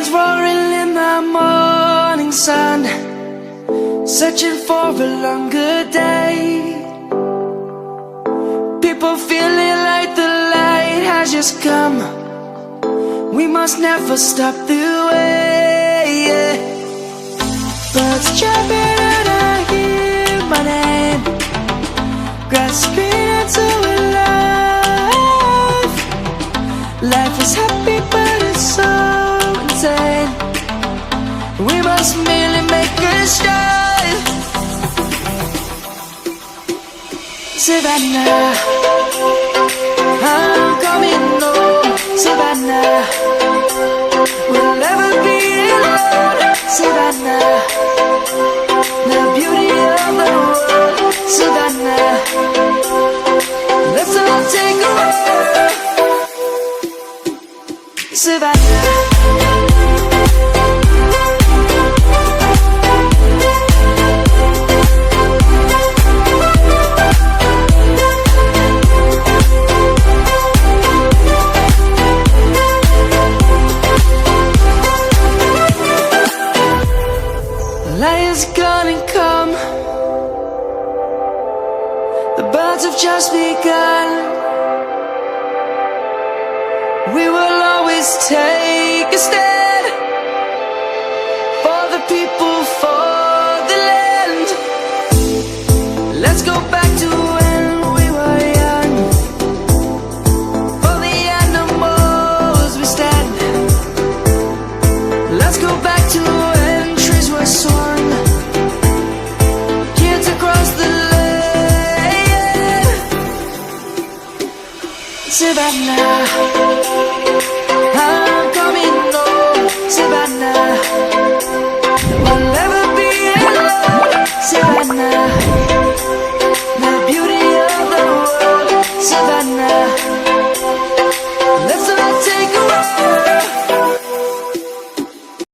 lions roaring in the morning sun, searching for a longer day. People feeling like the light has just come. We must never stop the way. Birds chirping and I hear my name, grasping into a life. Life is happy but it's so insane. We must merely make a start. Savannah, I'm coming home. Savannah, we'll never be alone. Savannah, the beauty of the world. Savannah, let's all take a walk. Savannah. Lion's gonna come. The birds have just begun. We will always take a stand for the people, for the land. Let's go back to when we were young. For the animals we stand. Let's go back to when trees were swung, kids across the land. Savannah.